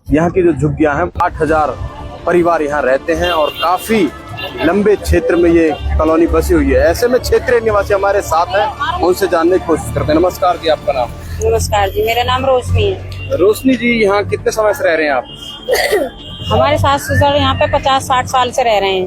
यहाँ की जो झुग्गियां हैं 8,000 परिवार यहाँ रहते हैं और काफी लंबे क्षेत्र में ये कॉलोनी बसी हुई है। ऐसे में क्षेत्रीय निवासी हमारे साथ हैं, उनसे जानने की कोशिश करते हैं। नमस्कार जी, आपका नाम? नमस्कार जी, मेरा नाम रोशनी है। रोशनी जी, यहाँ कितने समय से रह रहे हैं आप? हमारे सास ससुर यहाँ पे 50-60 साल से रह रहे हैं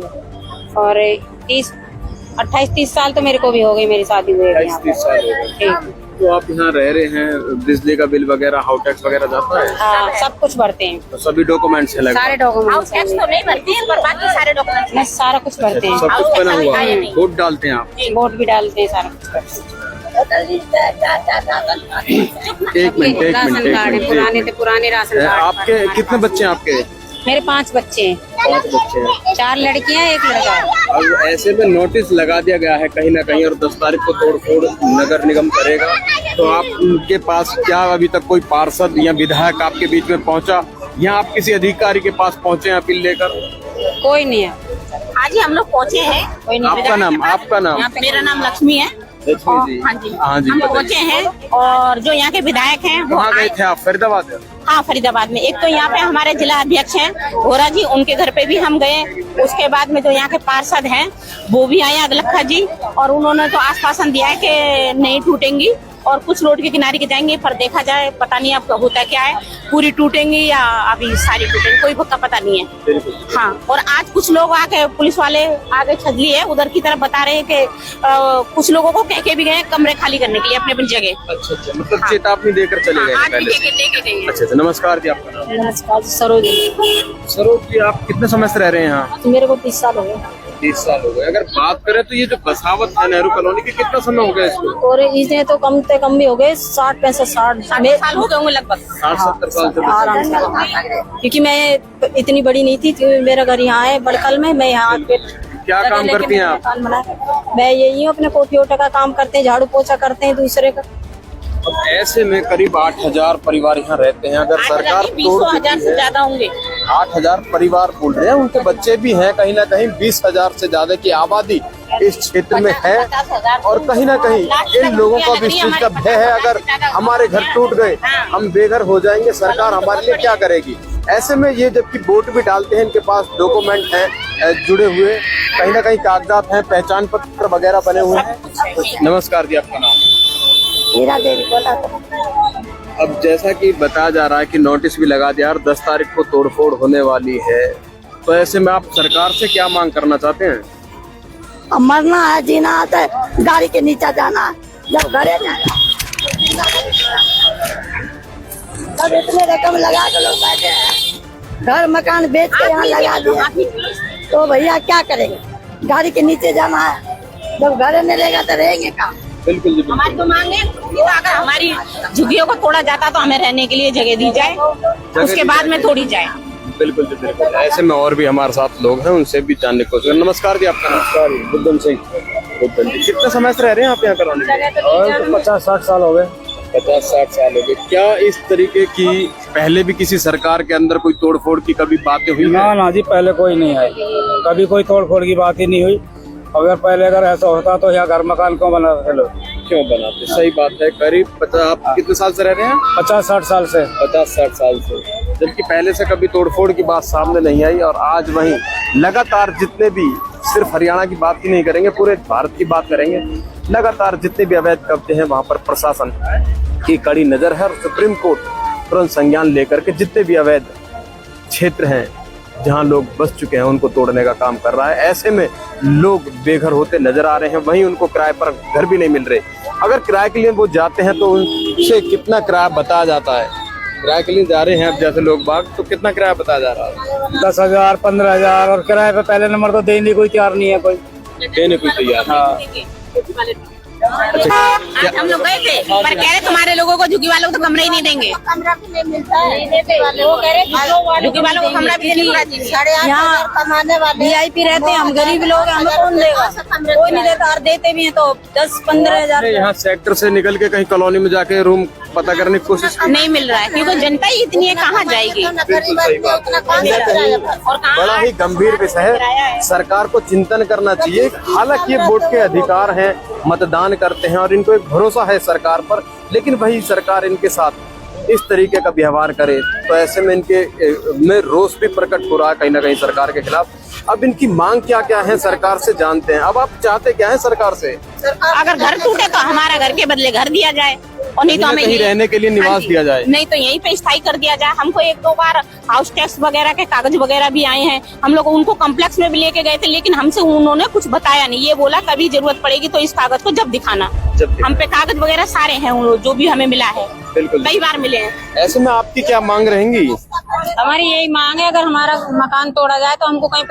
और 28-30 साल तो मेरे को भी हो गई, मेरी शादी हुई है। 28-30 साल हो गए। ठीक। तो आप यहाँ रह रहे हैं, बिजली का बिल वगैरह, हाउस टैक्स वगैरह जाता है? हाँ, सब कुछ भरते हैं। तो सभी डॉक्यूमेंट्स है लगभग? सारे डॉक्यूमेंट्स हाउस टैक्स तो नहीं भरते हैं, पर बाकी सारे डॉक्यूमेंट्स मैं सारा कुछ भरते हैं। सब कुछ बना हुआ है। नहीं। वोट डालते हैं आप? वोट भी डालते हैं, सारा कुछ करते हैं। एक मिनट राशन कार्ड है, पुराने से पुराने राशन कार्ड। आपके कितने बच्चे हैं आपके? मेरे 5 बच्चे हैं। 5 बच्चे हैं। 4 लड़कियां, 1 लड़का है। अब ऐसे में नोटिस लगा दिया गया है कहीं ना कहीं और 10 तारीख को तोड़फोड़ नगर निगम करेगा, तो आप उनके पास क्या अभी तक कोई पार्षद या विधायक आपके बीच में पहुंचा या आप किसी अधिकारी के पास पहुंचे अपील लेकर? कोई नहीं है। आज ही हम लोग पहुँचे हैं। कोई नहीं। आपका नाम? आपका नाम? मेरा नाम लक्ष्मी है। लक्ष्मी जी? हाँ जी, हाँ जी, हम बताइए। पहुँचे हैं और जो यहाँ के विधायक हैं वो कहाँ गए थे आप? फरीदाबाद? हाँ, फरीदाबाद में। एक तो यहाँ पे हमारे जिला अध्यक्ष हैं घोरा जी, उनके घर पे भी हम गए। उसके बाद में जो यहाँ के पार्षद हैं वो भी आए, अगलखा जी, और उन्होंने तो आश्वासन दिया है कि नहीं टूटेंगी और कुछ रोड के किनारे के जाएंगे, पर देखा जाए पता नहीं अब होता क्या है, पूरी टूटेंगी या अभी सारी टूटेंगी, कोई का पता नहीं है। हाँ, और आज कुछ लोग आके, पुलिस वाले आगे छजली है उधर की तरफ, बता रहे हैं कि कुछ लोगों को कह के भी गए कमरे खाली करने के लिए अपनी अपनी जगह। अच्छा, मतलब चेतावनी देकर चले गए आज भी पहले से? लेके गए। अच्छा, नमस्कार जी, आपका नाम? नमस्कार, सरोज। सरोज जी, आप कितने समय से रह रहे हैं यहाँ? मेरे को 30 साल हो गए। 30 साल हो गए। अगर बात करें तो ये जो बसावत है नेहरू कॉलोनी की, कितना समय हो गया इसको? और इसने तो कम से कम भी हो गए 60-65 साल हो गए होंगे लगभग। 60-70 साल से? आराम से। क्योंकि मैं इतनी बड़ी नहीं थी, क्योंकि मेरा घर यहाँ है बड़कल में। मैं यहाँ पे क्या काम करती हैं आप? मैं यही हूँ, अपने कोठी ओटा का काम करते हैं, झाड़ू पोछा करते हैं दूसरे का। अब ऐसे में करीब 8,000 परिवार यहाँ रहते हैं। अगर सरकार तोड़ 20,000 से ज्यादा होंगे। 8,000 परिवार बोल रहे हैं, उनके बच्चे भी हैं, कहीं ना कहीं 20,000 से ज्यादा की आबादी इस क्षेत्र में है और कहीं ना कहीं इन लोगों का भी इस चीज का भय है, अगर हमारे घर टूट गए हम बेघर हो जाएंगे, सरकार हमारे लिए क्या करेगी। ऐसे में ये जबकि वोट भी डालते हैं, इनके पास डॉक्यूमेंट हैं जुड़े हुए, कहीं ना कहीं कागजात हैं, पहचान पत्र वगैरह बने हुए हैं। नमस्कार जी, आपका नाम? हीरा देवी बोला था। अब जैसा कि बताया जा रहा है कि नोटिस भी लगा दिया और 10 तारीख को तोड़फोड़ होने वाली है, तो ऐसे में आप सरकार से क्या मांग करना चाहते हैं? अब मरना है, जीना है, गाड़ी के नीचे जाना है, जब घरे जाना तब इतने रकम लगा के लोग बैठे हैं, घर मकान बेच के यहाँ लगा दिया, तो भैया क्या करेंगे? गाड़ी के नीचे जाना है, जब घरे नहीं रहेगा तो रहेंगे कहाँ? बिल्कुल जी, हमारी तो मांग है कि अगर हमारी झुग्गियों को तोड़ा जाता तो हमें रहने के लिए जगह दी जाए, उसके बाद में तोड़ी जाए। बिल्कुल जी, बिल्कुल। ऐसे में और भी हमारे साथ लोग हैं, उनसे भी जानने की कोशिश। नमस्कार जी, आपका नाम? बुद्धन सिंह। बुद्धन जी, कितने समय से रह रहे हैं आप यहाँ कॉलोनी में? 50-60 साल हो गए। 50-60 साल हो गए। क्या इस तरीके की पहले भी किसी सरकार के अंदर कोई तोड़फोड़ की कभी बातें हुई ना हैं? ना जी, पहले कोई नहीं आई, कभी कोई तोड़ फोड़ की बात ही नहीं हुई। अगर ऐसा होता तो यहाँ घर मकान क्यों बनाते लोग? क्यों बनाते? सही बात है। करीब 50, आप कितने साल से रह रहे हैं? 50-60 साल से। 50-60 साल से, जबकि पहले से कभी तोड़फोड़ की बात सामने नहीं आई और आज वहीं लगातार जितने भी, सिर्फ हरियाणा की बात ही नहीं करेंगे, पूरे भारत की बात करेंगे, लगातार जितने भी अवैध कब्जे हैं वहां पर प्रशासन की कड़ी नजर है और सुप्रीम कोर्ट तुरंत संज्ञान लेकर के जितने भी अवैध क्षेत्र हैं जहां लोग बस चुके हैं उनको तोड़ने का काम कर रहा है। ऐसे में लोग बेघर होते नजर आ रहे हैं, वहीं उनको किराए पर घर भी नहीं मिल रहे। अगर किराए के लिए वो जाते हैं तो उनसे कितना किराया बताया जाता है? किराए के लिए जा रहे हैं अब जैसे लोग बाग, तो कितना किराया बताया जा रहा है? 10,000, 15,000, और किराए पे पहले नंबर तो देने कोई तैयार नहीं है कोई। देने को तैयार? हाँ। अच्छा, आज हम लोग गए थे, पर कह रहे तुम्हारे लोगों को, झुग्गी वालों को तो कमरा ही नहीं देंगे। कमरा भी नहीं मिलता है, झुग्गी वालों को कमरा भी नहीं मिलता। यहाँ कमाने वाले VIP रहते हैं, हम गरीब लोग हैं, हमें कौन देगा? कोई नहीं देता, और देते भी हैं तो 10-15 हजार। यहाँ सेक्टर से निकल के कहीं कॉलोनी में जाके रूम पता करने की कोशिश की? नहीं मिल रहा है, क्योंकि जनता ही इतनी है, कहाँ जाएगी? बड़ा ही गंभीर विषय है, सरकार को चिंतन करना चाहिए। हालांकि ये वोट के अधिकार हैं, मतदान करते हैं और इनको एक भरोसा है सरकार पर, लेकिन वही सरकार इनके साथ इस तरीके का व्यवहार करे, तो ऐसे में इनके में रोष भी प्रकट हो रहा है कहीं ना कहीं सरकार के खिलाफ। अब इनकी मांग क्या क्या है सरकार से जानते हैं। अब आप चाहते क्या है सरकार से? अगर घर टूटे तो हमारा घर के बदले घर दिया जाए, और नहीं तो हमें कहीं रहने के लिए निवास दिया जाए, नहीं तो यहीं पे स्थायी कर दिया जाए। हमको 1-2 बार हाउस टैक्स वगैरह के कागज वगैरह भी आए हैं, हम लोग उनको कॉम्प्लेक्स में भी लेके गए थे, लेकिन हमसे उन्होंने कुछ बताया नहीं। ये बोला कभी जरूरत पड़ेगी तो इस कागज को जब दिखाना। हम पे कागज वगैरह सारे हैं जो भी हमें मिला है, बिल्कुल कई बार मिले हैं। ऐसे में आपकी क्या मांग रहेंगी? हमारी यही मांग है, अगर हमारा मकान तोड़ा जाए तो हमको कहीं